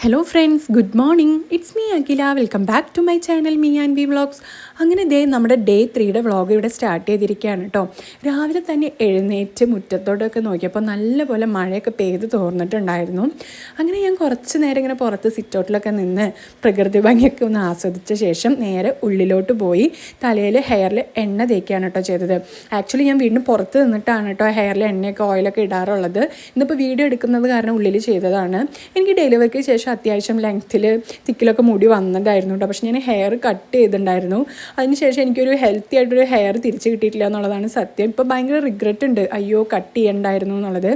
Hello friends, good morning. It's me Akhila. Welcome back to my channel me and we vlogs. അങ്ങനെ നമ്മുടെ day 3യുടെ vlog ഇവിടെ start ചെയ്തിരിക്കുകയാണ് കേട്ടോ. രാവിലെ തന്നെ എഴുന്നേറ്റ് മുറ്റത്തോട്ടൊക്കെ നോക്കിയപ്പോൾ നല്ലപോലെ മഴയൊക്കെ പെയ്ത് തോർന്നിട്ടുണ്ടായിരുന്നു. അങ്ങനെ ഞാൻ കുറച്ച് നേരം ഇങ്ങനെ പുറത്ത് സിറ്റൗട്ടിലൊക്കെ നിന്ന് പ്രകൃതി ഭംഗിയൊക്കെ ഒന്ന് ആസ്വദിച്ച ശേഷം നേരെ ഉള്ളിലോട്ട് പോയി തലയിൽ ഹെയറിൽ എണ്ണ തേക്കുകയാണ് കേട്ടോ ചെയ്തത്. ആക്ച്വലി ഞാൻ വീണ്ടും പുറത്ത് നിന്നിട്ടാണ് കേട്ടോ ഹെയറിൽ എണ്ണയൊക്കെ ഓയിലൊക്കെ ഇടാറുള്ളത്. ഇന്നിപ്പോൾ വീഡിയോ എടുക്കുന്നത് കാരണം ഉള്ളിൽ ചെയ്തതാണ്. എനിക്ക് ഡെലിവറിക്ക് ശേഷം അത്യാവശ്യം ലെങ്ത്തിൽ തിക്കിലൊക്കെ മുടി വന്നതായിരുന്നു കേട്ടോ. പക്ഷെ ഞാൻ ഹെയർ കട്ട് ചെയ്തിട്ടുണ്ടായിരുന്നു. അതിനുശേഷം എനിക്കൊരു ഹെൽത്തി ആയിട്ടൊരു ഹെയർ തിരിച്ച് കിട്ടിയിട്ടില്ല എന്നുള്ളതാണ് സത്യം. ഇപ്പോൾ ഭയങ്കര റിഗ്രറ്റ് ഉണ്ട്, അയ്യോ കട്ട് ചെയ്യണ്ടായിരുന്നു എന്നുള്ളത്.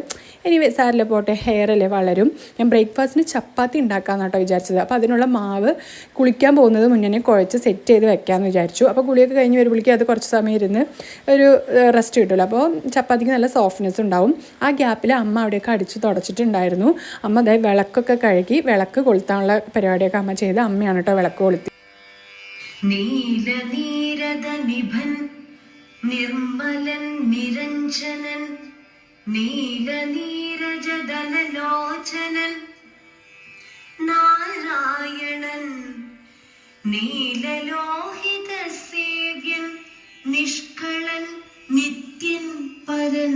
എനിവേ സാരില്ല, പോട്ടെ, ഹെയർ അല്ലേ വളരും. ഞാൻ ബ്രേക്ക്ഫാസ്റ്റിന് ചപ്പാത്തി ഉണ്ടാക്കാമെന്ന് കേട്ടോ വിചാരിച്ചത്. അപ്പോൾ അതിനുള്ള മാവ് കുളിക്കാൻ പോകുന്നത് മുന്നേ കുഴച്ച് സെറ്റ് ചെയ്ത് വെക്കാമെന്ന് വിചാരിച്ചു. അപ്പോൾ കുളിയൊക്കെ കഴിഞ്ഞ് വരുമ്പോഴേക്കും അത് കുറച്ച് സമയം ഇരുന്ന് ഒരു റെസ്റ്റ് കിട്ടുമല്ലോ. അപ്പോൾ ചപ്പാത്തിക്ക് നല്ല സോഫ്റ്റ്നെസ് ഉണ്ടാവും. ആ ഗ്യാപ്പിൽ അമ്മ അവിടെയൊക്കെ അടിച്ച് തുടച്ചിട്ടുണ്ടായിരുന്നു. അമ്മ അതായത് വിളക്കൊക്കെ കഴുകി വിളക്ക് കൊളുത്താനുള്ള പരിപാടിയൊക്കെ അമ്മ ചെയ്ത് അമ്മയാണ് കേട്ടോ വിളക്ക് കൊളുത്തി. നീലനീരദനിഭൻ നിർമ്മലൻ നിരഞ്ജനൻ നീലനീരജദലലോചനൻ നാരായണൻ നീലലോഹിത സേവ്യൻ നിഷ്കളൻ നിത്യൻ പരൻ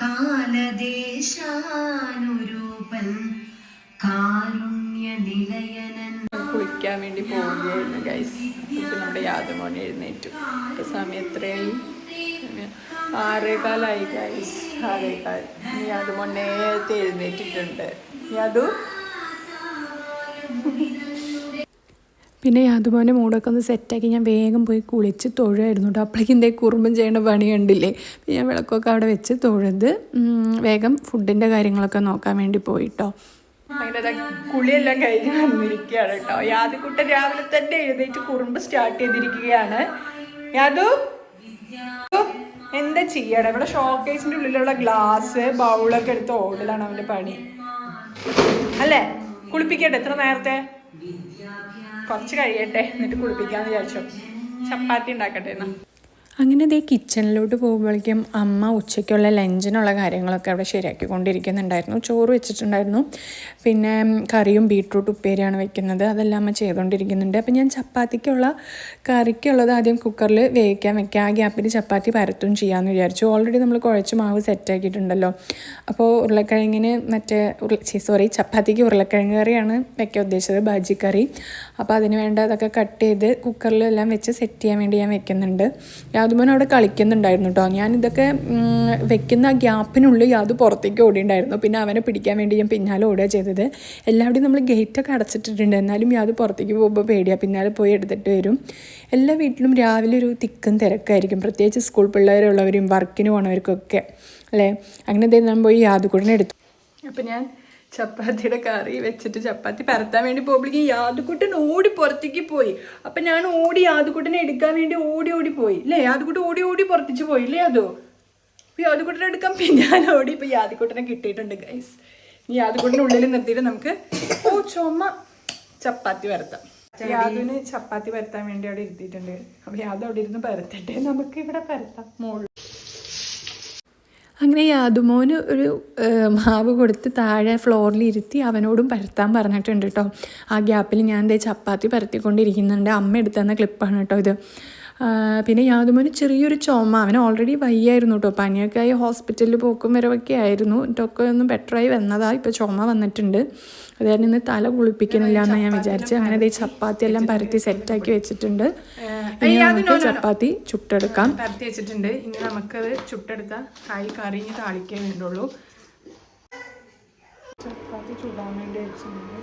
കാലദേശാനുരൂപൻ കാരുണ്യ നിലയനൻ. കുളിക്കാൻ വേണ്ടി പോവുകയായിരുന്നു ഗൈസ്. അപ്പോൾ നമ്മുടെ യാദമോനെ എഴുന്നേറ്റു. ഇപ്പോൾ സമയം എത്രയായി? 6:15 ഗൈസ്. 6:15. യാദമോൻ നേരത്തെ എഴുന്നേറ്റിട്ടുണ്ട്. യാദു പിന്നെ യാദുമോൻ്റെ മൂടൊക്കെ ഒന്ന് സെറ്റാക്കി ഞാൻ വേഗം പോയി കുളിച്ച് തൊഴുമായിരുന്നു കേട്ടോ. അപ്പോഴേക്കും എന്തേ കുറുമ്പം ചെയ്യേണ്ട പണി കണ്ടില്ലേ. ഞാൻ വിളക്കൊക്കെ അവിടെ വെച്ച് തൊഴുത് വേഗം ഫുഡിൻ്റെ കാര്യങ്ങളൊക്കെ നോക്കാൻ വേണ്ടി പോയിട്ടോ. അങ്ങനെ കുളിയെല്ലാം കഴിഞ്ഞ് വന്നിരിക്കുകയാണ് കേട്ടോ. യാദുക്കുട്ടൻ രാവിലെ തന്നെ എഴുന്നേറ്റ് കുറുമ്പ് സ്റ്റാർട്ട് ചെയ്തിരിക്കുകയാണ്. യാദു എന്താ ചെയ്യണം? ഇവിടെ ഷോക്കേസിൻ്റെ ഉള്ളിലുള്ള ഗ്ലാസ് ബൗളൊക്കെ എടുത്ത് ഓടലാണ് അവൻ്റെ പണി അല്ലേ. കുളിപ്പിക്കട്ടെ? എത്ര നേരത്തെ? കുറച്ച് കഴിയട്ടെ, എന്നിട്ട് കുളിപ്പിക്കാമെന്ന് വിചാരിച്ചു. ചപ്പാത്തി ഉണ്ടാക്കട്ടെ എന്നാ. അങ്ങനെ ദേ കിച്ചണിലോട്ട് പോകുമ്പോഴേക്കും അമ്മ ഉച്ചയ്ക്കുള്ള ലഞ്ചിനുള്ള കാര്യങ്ങളൊക്കെ അവിടെ ശരിയാക്കിക്കൊണ്ടിരിക്കുന്നുണ്ടായിരുന്നു. ചോറ് വെച്ചിട്ടുണ്ടായിരുന്നു, പിന്നെ കറിയും ബീട്രൂട്ട് ഉപ്പേരിയാണ് വെക്കുന്നത്. അതെല്ലാം അമ്മ ചെയ്തുകൊണ്ടിരിക്കുന്നുണ്ട്. അപ്പം ഞാൻ ചപ്പാത്തിക്കുള്ള കറിക്കുള്ളത് ആദ്യം കുക്കറിൽ വേവിക്കാൻ വെക്കാം. ആ ഗ്യാപ്പിൽ ചപ്പാത്തി പരത്തും ചെയ്യാമെന്ന് വിചാരിച്ചു. ഓൾറെഡി നമ്മൾ കുഴച്ച് മാവ് സെറ്റാക്കിയിട്ടുണ്ടല്ലോ. അപ്പോൾ ഉരുളക്കിഴങ്ങിന് ചപ്പാത്തിക്ക് ഉരുളക്കിഴങ്ങ് കറിയാണ് വെക്കാൻ ഉദ്ദേശിച്ചത്, ബാജിക്കറി. അപ്പോൾ അതിന് വേണ്ട അതൊക്കെ കട്ട് ചെയ്ത് കുക്കറിലെല്ലാം വെച്ച് സെറ്റ് ചെയ്യാൻ വേണ്ടി ഞാൻ വെക്കുന്നുണ്ട്. യാദുമോൻ അവിടെ കളിക്കുന്നുണ്ടായിരുന്നു കേട്ടോ. ഞാനിതൊക്കെ വെക്കുന്ന ആ ഗ്യാപ്പിനുള്ളിൽ യാദു പുറത്തേക്ക് ഓടിയിട്ടുണ്ടായിരുന്നു. പിന്നെ അവനെ പിടിക്കാൻ വേണ്ടി ഞാൻ പിന്നാലെ ഓടുക ചെയ്തത്. എല്ലാവരുടെയും നമ്മൾ ഗേറ്റൊക്കെ അടച്ചിട്ടിട്ടുണ്ട്, എന്നാലും യാദു പുറത്തേക്ക് പോകുമ്പോൾ പേടിയാണ്, പിന്നാലെ പോയി എടുത്തിട്ട് വരും. എല്ലാ വീട്ടിലും രാവിലെ ഒരു തിക്കും തിരക്കായിരിക്കും, പ്രത്യേകിച്ച് സ്കൂൾ പിള്ളേരുള്ളവരും വർക്കിന് പോണവർക്കൊക്കെ അല്ലേ. അങ്ങനെ ഞാൻ പോയി യാദുക്കുട്ടനെ എടുത്തു. അപ്പം ഞാൻ ചപ്പാത്തിയുടെ കറി വെച്ചിട്ട് ചപ്പാത്തി പരത്താൻ വേണ്ടി പോകുമ്പോഴേക്കും യാദുക്കുട്ടൻ ഓടി പുറത്തേക്ക് പോയി. അപ്പം ഞാൻ ഓടി യാദുക്കുട്ടനെ എടുക്കാൻ വേണ്ടി ഓടി പോയി അല്ലേ. യാദുക്കുട്ടൻ ഓടി പുറത്തേക്ക് പോയി അല്ലേ. യാദുക്കുട്ടനെ എടുക്കാൻ പിന്നാലെ ഓടി. ഇപ്പം യാദുക്കുട്ടനെ കിട്ടിയിട്ടുണ്ട് ഗൈസ്. ഈ യാദുക്കുട്ടൻ്റെ ഉള്ളിൽ നിർത്തിയിട്ട് നമുക്ക് ചുമ ചപ്പാത്തി പരത്താം. യാദുവിന് ചപ്പാത്തി പരത്താൻ വേണ്ടി അവിടെ ഇരുത്തിയിട്ടുണ്ട്. അപ്പം യാദു അവിടെ ഇരുന്ന് പരത്തട്ടെ, നമുക്ക് ഇവിടെ പരത്താം മുകളിൽ. അങ്ങനെ യാദുമോന് ഒരു മാവ് കൊടുത്ത് താഴെ ഫ്ലോറിൽ ഇരുത്തി അവനോടും പരത്താൻ പറഞ്ഞിട്ടുണ്ട് കേട്ടോ. ആ ഗ്യാപ്പിൽ ഞാൻ ചപ്പാത്തി പരത്തിക്കൊണ്ടിരിക്കുന്നുണ്ട്. അമ്മ എടുത്തുതന്ന ക്ലിപ്പാണ് കേട്ടോ ഇത്. പിന്നെ യാദുമോന് ചെറിയൊരു ചുമ, അവന് ഓൾറെഡി വയ്യായിരുന്നു കേട്ടോ. പനിയൊക്കെ ആയി ഹോസ്പിറ്റലിൽ പോക്കും വരവൊക്കെ ആയിരുന്നു. ഇതൊക്കെ ഒന്ന് ബെറ്ററായി വന്നതാണ്. ഇപ്പോൾ ചുമ വന്നിട്ടുണ്ട്. അത് കാരണം ഇന്ന് തല കുളിപ്പിക്കുന്നില്ല എന്ന് ഞാൻ വിചാരിച്ചു. അങ്ങനെ ചപ്പാത്തി എല്ലാം പരത്തി സെറ്റാക്കി വെച്ചിട്ടുണ്ട്. ഇനി നമുക്ക് ചപ്പാത്തി ചുട്ടെടുക്കാം. പരത്തി വെച്ചിട്ടുണ്ട്. ഇനി നമുക്കത് ചുട്ടെടുത്താൽ കറി താളിക്കാൻ വേണ്ടുള്ളൂ. ചപ്പാത്തി ചുടാൻ വേണ്ടി വെച്ചിട്ടുണ്ട്.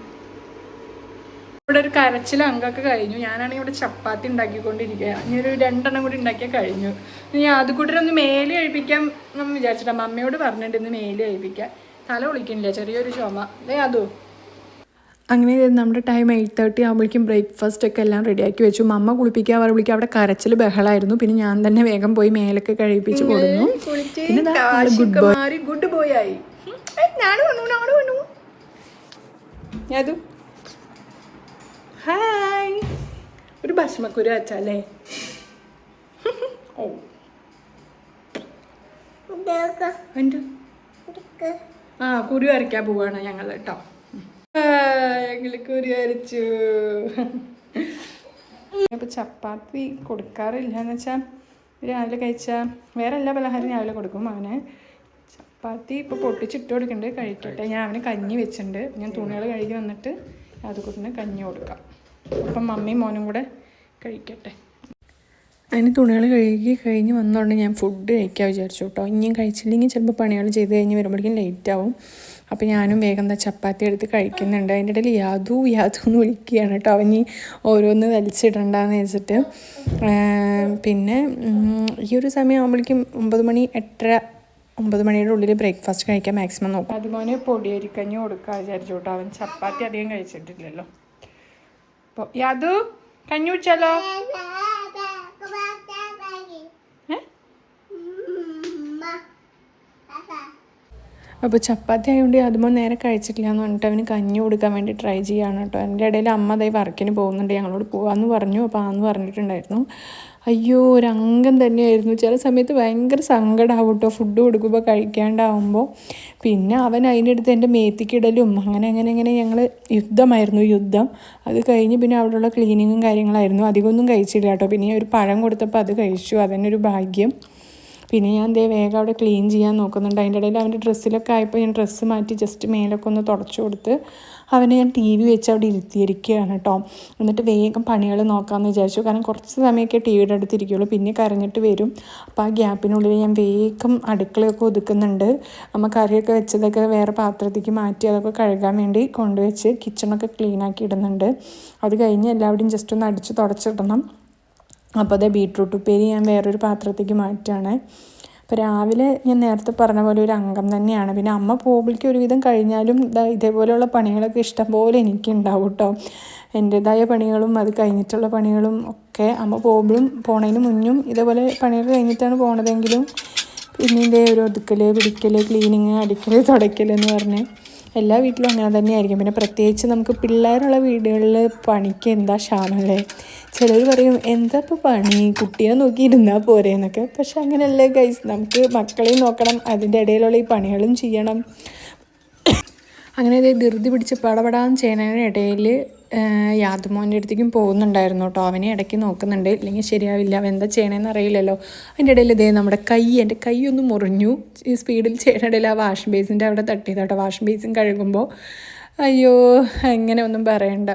ഇവിടെ ഒരു കരച്ചിൽ അങ്കൊക്കെ കഴിഞ്ഞു. ഞാനാണെങ്കിൽ ഇവിടെ ചപ്പാത്തി ഉണ്ടാക്കിക്കൊണ്ടിരിക്കുക. ഇനി ഒരു 2 എണ്ണം കൂടി ഉണ്ടാക്കിയാൽ കഴിഞ്ഞു. ഇനി അതുകൂട്ടരൊന്ന് മേല് കഴിപ്പിക്കാം എന്ന് വിചാരിച്ചിട്ടാ. മമ്മയോട് പറഞ്ഞിട്ട് ഇന്ന് മേല് കഴിപ്പിക്കാം. തല കുളിക്കണില്ല, ചെറിയൊരു ചുമ. അതോ അങ്ങനെ നമ്മുടെ ടൈം 8:30 ആകുമ്പോഴേക്കും ബ്രേക്ക്ഫാസ്റ്റ് ഒക്കെ എല്ലാം റെഡിയാക്കി വെച്ചു. മമ്മ കുളിപ്പിക്കാൻ വിളിക്കുക. അവിടെ കരച്ചിൽ ബഹളമായിരുന്നു. പിന്നെ ഞാൻ തന്നെ വേഗം പോയി മേലൊക്കെ കഴിപ്പിച്ച് കൊടുന്നു. പിന്നെ ഗുഡ് ബോയ് ആയി. ഹായ്, ഒരു ഭസ്മക്കുരു വെച്ചാലേ. ഓ കുരു വരയ്ക്കാൻ പോവാണ് ഞങ്ങൾ കേട്ടോ. കുരി വരച്ചു. ഇപ്പം ചപ്പാത്തി കൊടുക്കാറില്ല എന്ന് വെച്ചാൽ രാവിലെ കഴിച്ചാൽ വേറെ എല്ലാ പലഹാരം രാവിലെ കൊടുക്കും. അവന് ചപ്പാത്തി ഇപ്പോൾ പൊട്ടിച്ചിട്ട് കൊടുക്കുന്നുണ്ട്, കഴിക്കട്ടെ. ഞാൻ അവന് കഞ്ഞി വെച്ചിട്ടുണ്ട്. ഞാൻ തുണികൾ കഴുകി വന്നിട്ട് അതുകൂട്ടിന് കഞ്ഞി കൊടുക്കാം. അപ്പം മമ്മിയും മോനും കൂടെ കഴിക്കട്ടെ. അതിന് തുണികൾ കഴുകി കഴിഞ്ഞ് വന്നതുകൊണ്ട് ഞാൻ ഫുഡ് കഴിക്കാൻ വിചാരിച്ചു കേട്ടോ. ഇനിയും കഴിച്ചില്ലെങ്കിൽ ചിലപ്പോൾ പണികൾ ചെയ്ത് കഴിഞ്ഞ് വരുമ്പോഴേക്കും ലേറ്റ് ആവും. അപ്പോൾ ഞാനും വേഗം ചപ്പാത്തി എടുത്ത് കഴിക്കുന്നുണ്ട്. അതിൻ്റെ ഇടയിൽ യാതു എന്ന് വിളിക്കുകയാണ് കേട്ടോ. അവന് ഓരോന്ന് വലിച്ചിടണ്ടെന്ന് വെച്ചിട്ട്. പിന്നെ ഈ ഒരു സമയം ആകുമ്പോഴേക്കും 9 മണി 8:30 9 മണിയുടെ ഉള്ളിൽ ബ്രേക്ക്ഫാസ്റ്റ് കഴിക്കാൻ മാക്സിമം നോക്കും. അതുപോലെ പൊടിയരിക്കഞ്ഞി കൊടുക്കാൻ വിചാരിച്ചു കേട്ടോ. അവൻ ചപ്പാത്തി അധികം കഴിച്ചിട്ടില്ലല്ലോ. അപ്പോൾ യാതു കഞ്ഞി കുടിച്ചാലോ? അപ്പോൾ ചപ്പാത്തി ആയതുകൊണ്ട് അതുമ്പോൾ നേരെ കഴിച്ചിട്ടില്ല എന്ന് പറഞ്ഞിട്ട് അവന് കഞ്ഞി കൊടുക്കാൻ വേണ്ടി ട്രൈ ചെയ്യുകയാണ് കേട്ടോ. എൻ്റെ ഇടയിൽ അമ്മ ദൈ വർക്കിന് പോകുന്നുണ്ട്, ഞങ്ങളോട് പോകാമെന്ന് പറഞ്ഞു. അപ്പോൾ ആന്ന് പറഞ്ഞിട്ടുണ്ടായിരുന്നു. അയ്യോ ഒരംഗം തന്നെയായിരുന്നു. ചില സമയത്ത് ഭയങ്കര സങ്കടമാവും കേട്ടോ ഫുഡ് കൊടുക്കുമ്പോൾ കഴിക്കാണ്ടാവുമ്പോൾ. പിന്നെ അവൻ അതിൻ്റെ എൻ്റെ മേത്തിക്കിടലും അങ്ങനെ ഞങ്ങൾ യുദ്ധം. അത് കഴിഞ്ഞ് പിന്നെ അവിടെയുള്ള ക്ലീനിങ്ങും കാര്യങ്ങളായിരുന്നു. അധികമൊന്നും കഴിച്ചില്ല കേട്ടോ. പിന്നെ ഒരു പഴം കൊടുത്തപ്പോൾ അത് കഴിച്ചു, അതന്നെ ഒരു ഭാഗ്യം. പിന്നെ ഞാൻ വേഗം അവിടെ ക്ലീൻ ചെയ്യാൻ നോക്കുന്നുണ്ട്. അതിൻ്റെ ഇടയിൽ അവൻ്റെ ഡ്രസ്സിലൊക്കെ ആയപ്പോൾ ഞാൻ ഡ്രസ്സ് മാറ്റി ജസ്റ്റ് മേലൊക്കെ ഒന്ന് തുടച്ചു കൊടുത്ത് അവനെ ഞാൻ TV വെച്ച് അവിടെ ഇരുത്തിയിരിക്കുകയാണ് കേട്ടോ. എന്നിട്ട് വേഗം പണികൾ നോക്കാമെന്ന് വിചാരിച്ചു. കാരണം കുറച്ച് സമയമൊക്കെ TVയുടെ അടുത്തിരിക്കുള്ളൂ, പിന്നെ കരഞ്ഞിട്ട് വരും. അപ്പോൾ ആ ഗ്യാപ്പിനുള്ളിൽ ഞാൻ വേഗം അടുക്കളയൊക്കെ ഒതുക്കുന്നുണ്ട്. അമ്മ കറിയൊക്കെ വെച്ചതൊക്കെ വേറെ പാത്രത്തേക്ക് മാറ്റി അതൊക്കെ കഴുകാൻ വേണ്ടി കൊണ്ടുവച്ച് കിച്ചണൊക്കെ ക്ലീനാക്കി ഇടുന്നുണ്ട്. അത് കഴിഞ്ഞ് എല്ലാവരുടെയും ജസ്റ്റ് ഒന്ന് അടിച്ച് തുടച്ചിടണം. അപ്പോൾ അതേ ബീട്രൂട്ട് ഉപ്പേരി ഞാൻ വേറൊരു പാത്രത്തേക്ക് മാറ്റുകയാണ്. അപ്പോൾ രാവിലെ ഞാൻ നേരത്തെ പറഞ്ഞ പോലെ ഒരു അംഗം തന്നെയാണ്. പിന്നെ അമ്മ പോകുമ്പോഴേക്കും ഒരുവിധം കഴിഞ്ഞാലും ഇതേപോലെയുള്ള പണികളൊക്കെ ഇഷ്ടംപോലെ എനിക്കുണ്ടാവും കേട്ടോ. എൻ്റേതായ പണികളും അത് കഴിഞ്ഞിട്ടുള്ള പണികളും ഒക്കെ അമ്മ പോണതിന് മുന്നും ഇതേപോലെ പണികൾ കഴിഞ്ഞിട്ടാണ് പോണതെങ്കിലും പിന്നെ ഇതേ ഒരു ഒതുക്കൽ പിടിക്കൽ ക്ലീനിങ് അടിക്കൽ തുടയ്ക്കൽ എന്ന് പറഞ്ഞ് എല്ലാ വീട്ടിലും അങ്ങനെ തന്നെയായിരിക്കും. പിന്നെ പ്രത്യേകിച്ച് നമുക്ക് പിള്ളേരുള്ള വീടുകളിൽ പണിക്ക് എന്താ ക്ഷാമല്ലേ. ചിലർ പറയും എന്താ ഇപ്പോൾ പണി, കുട്ടീനെ നോക്കി ഇരുന്നാൽ പോരെ എന്നൊക്കെ. പക്ഷെ അങ്ങനെയല്ലേ ഗൈസ്, നമുക്ക് മക്കളെയും നോക്കണം, അതിൻ്റെ ഇടയിലുള്ള ഈ പണികളും ചെയ്യണം. അങ്ങനെ ധൃതി പിടിച്ച് പടപടാന്ന് ചെയ്യുന്നതിനിടയിൽ യാതുമോൻ്റെ അടുത്തേക്കും പോകുന്നുണ്ടായിരുന്നു കേട്ടോ. അവനെ ഇടയ്ക്ക് നോക്കുന്നുണ്ട്, ഇല്ലെങ്കിൽ ശരിയാവില്ല, അവൻ എന്താ ചെയ്യണമെന്ന് അറിയില്ലല്ലോ. അതിൻ്റെ ഇടയിൽ നമ്മുടെ എൻ്റെ കൈ ഒന്ന് മുറിഞ്ഞു. ഈ സ്പീഡിൽ ചെയ്യുന്ന ഇടയിൽ ആ വാഷ് ബേസിൻ്റെ അവിടെ തട്ടിയത് കേട്ടോ. വാഷ് ബേസിൻ കഴുകുമ്പോൾ അയ്യോ അങ്ങനെ ഒന്നും പറയണ്ട.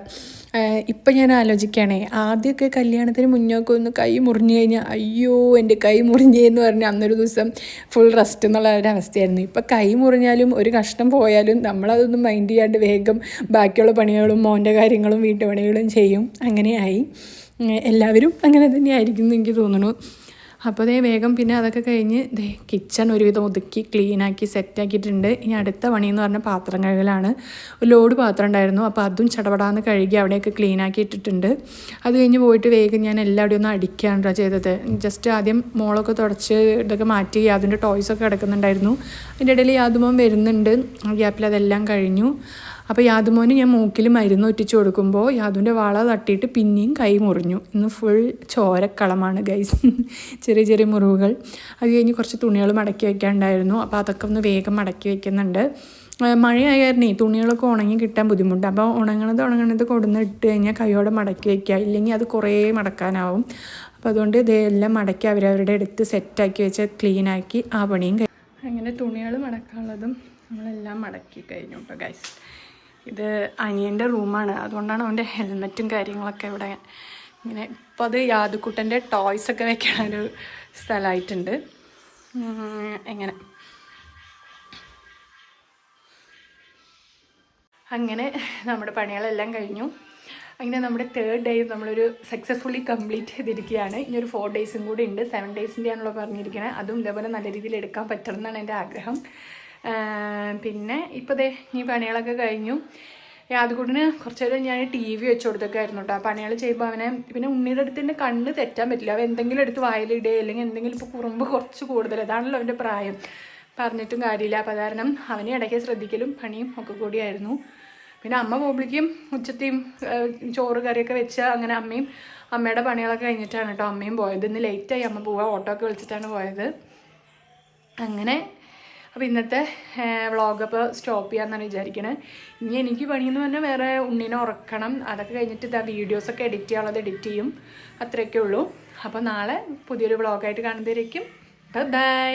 ഇപ്പം ഞാൻ ആലോചിക്കുകയാണേ, ആദ്യമൊക്കെ കല്യാണത്തിന് മുന്നോക്കെ ഒന്ന് കൈ മുറിഞ്ഞു കഴിഞ്ഞാൽ അയ്യോ എൻ്റെ കൈ മുറിഞ്ഞേന്ന് പറഞ്ഞ് അന്നൊരു ദിവസം ഫുൾ റെസ്റ്റ് എന്നുള്ള ഒരവസ്ഥയായിരുന്നു. ഇപ്പം കൈ മുറിഞ്ഞാലും ഒരു കഷ്ണം പോയാലും നമ്മളതൊന്നും മൈൻഡ് ചെയ്യാണ്ട് വേഗം ബാക്കിയുള്ള പണികളും മോൻ്റെ കാര്യങ്ങളും വീട്ടുപണികളും ചെയ്യും. അങ്ങനെയായി. എല്ലാവരും അങ്ങനെ തന്നെയായിരിക്കും എന്ന് എനിക്ക് തോന്നുന്നു. അപ്പോൾ വേഗം പിന്നെ അതൊക്കെ കഴിഞ്ഞ് കിച്ചൺ ഒരുവിധം ഒതുക്കി ക്ലീനാക്കി സെറ്റാക്കിയിട്ടുണ്ട്. ഇനി അടുത്ത പണിയെന്ന് പറഞ്ഞാൽ പാത്രം കഴുകലാണ്. ഒരു ലോഡ് പാത്രം ഉണ്ടായിരുന്നു, അപ്പോൾ അതും ചടപടാന്ന് കഴുകി അവിടെയൊക്കെ ക്ലീനാക്കി ഇട്ടിട്ടുണ്ട്. അത് കഴിഞ്ഞ് പോയിട്ട് വേഗം ഞാൻ എല്ലാവിടെയും ഒന്ന് അടിക്കുകയാണ് ചെയ്തത്. ജസ്റ്റ് ആദ്യം മോളൊക്കെ തുടച്ച് ഇതൊക്കെ മാറ്റി അതിൻ്റെ ടോയ്സൊക്കെ കിടക്കുന്നുണ്ടായിരുന്നു. അതിൻ്റെ ഇടയിൽ യാതുമോൻ വരുന്നുണ്ട്. ഗ്യാപ്പിൽ അതെല്ലാം കഴിഞ്ഞു. അപ്പോൾ യാതുമോന് ഞാൻ മൂക്കിൽ മരുന്ന് ഒറ്റിച്ച് കൊടുക്കുമ്പോൾ യാതുവിൻ്റെ വള തട്ടിയിട്ട് പിന്നെയും കൈ മുറിഞ്ഞു. ഇന്ന് ഫുൾ ചോരക്കളമാണ് ഗൈസ്, ചെറിയ ചെറിയ മുറിവുകൾ. അത് കഴിഞ്ഞ് കുറച്ച് തുണികൾ മടക്കി വയ്ക്കാനുണ്ടായിരുന്നു, അപ്പോൾ അതൊക്കെ ഒന്ന് വേഗം മടക്കി വയ്ക്കുന്നുണ്ട്. മഴയായ കാരണേ തുണികളൊക്കെ ഉണങ്ങി കിട്ടാൻ ബുദ്ധിമുട്ട്. അപ്പോൾ ഉണങ്ങണത് കൊടുന്ന് ഇട്ട് കഴിഞ്ഞാൽ കൈയോടെ മടക്കി വയ്ക്കുക, ഇല്ലെങ്കിൽ അത് കുറേ മടക്കാനാവും. അപ്പോൾ അതുകൊണ്ട് ഇതെല്ലാം മടക്കി അവരവരുടെ അടുത്ത് സെറ്റാക്കി വെച്ച് ക്ലീനാക്കി ആ പണിയും കഴിഞ്ഞു. അങ്ങനെ തുണികൾ മടക്കാനുള്ളതും നമ്മളെല്ലാം മടക്കി കഴിഞ്ഞു കേട്ടോ ഗൈസ്. ഇത് അനിയൻ്റെ റൂമാണ്, അതുകൊണ്ടാണ് അവൻ്റെ ഹെൽമെറ്റും കാര്യങ്ങളൊക്കെ ഇവിടെ ഇങ്ങനെ. ഇപ്പോൾ അത് യാദുക്കുട്ടൻ്റെ ടോയ്സൊക്കെ വെക്കാനൊരു സ്ഥലമായിട്ടുണ്ട്. അങ്ങനെ നമ്മുടെ പണികളെല്ലാം കഴിഞ്ഞു. അങ്ങനെ നമ്മുടെ 3rd ഡേ നമ്മളൊരു സക്സസ്ഫുള്ളി കംപ്ലീറ്റ് ചെയ്തിരിക്കുകയാണ്. ഇനി ഒരു 4 ഡേയ്സും കൂടി ഉണ്ട്. 7 ഡേയ്സിൻ്റെ ആണല്ലോ പറഞ്ഞിരിക്കുന്നത്. അതും ഇതേപോലെ നല്ല രീതിയിൽ എടുക്കാൻ പറ്റണം എന്നാണ് എൻ്റെ ആഗ്രഹം. പിന്നെ ഇപ്പോൾ ഈ പണികളൊക്കെ കഴിഞ്ഞു. അതുകൂടിന് കുറച്ച് നേരം ഞാൻ TV വെച്ച് കൊടുത്തൊക്കെ ആയിരുന്നു കേട്ടോ. പണികൾ ചെയ്യുമ്പോൾ അവനെ പിന്നെ ഉണ്ണിയുടെ അടുത്ത് തന്നെ കണ്ണ് തെറ്റാൻ പറ്റില്ല. അവൻ എന്തെങ്കിലും എടുത്ത് വായിലിടുക അല്ലെങ്കിൽ എന്തെങ്കിലും ഇപ്പോൾ കുറുമ്പ് കുറച്ച് കൂടുതൽ, അതാണല്ലോ അവൻ്റെ പ്രായം, പറഞ്ഞിട്ടും കാര്യമില്ല. അപ്പോൾ കാരണം അവനെ ഇടയ്ക്ക് ശ്രദ്ധിക്കലും പണിയും ഒക്കെ കൂടിയായിരുന്നു. പിന്നെ അമ്മ പോകുമ്പോഴേക്കും ഉച്ചത്തെയും ചോറ് കറിയൊക്കെ വെച്ച് അങ്ങനെ അമ്മയുടെ പണികളൊക്കെ കഴിഞ്ഞിട്ടാണ് കേട്ടോ അമ്മയും പോയത്. ഇന്ന് ലേറ്റായി അമ്മ പോവുക, ഓട്ടോ ഒക്കെ വിളിച്ചിട്ടാണ് പോയത്. അങ്ങനെ അപ്പോൾ ഇന്നത്തെ വ്ളോഗ് അപ്പോൾ സ്റ്റോപ്പ് ചെയ്യാമെന്നാണ് വിചാരിക്കണത്. ഇനി എനിക്ക് പണിയെന്ന് പറഞ്ഞാൽ വേറെ ഉണ്ണിനെ ഉറക്കണം. അതൊക്കെ കഴിഞ്ഞിട്ട് ഇതാ വീഡിയോസൊക്കെ എഡിറ്റ് ചെയ്യാനുള്ളത് എഡിറ്റ് ചെയ്യും. അത്രയൊക്കെ ഉള്ളൂ. അപ്പോൾ നാളെ പുതിയൊരു വ്ളോഗായിട്ട് കാണുന്നതായിരിക്കും. ബൈ.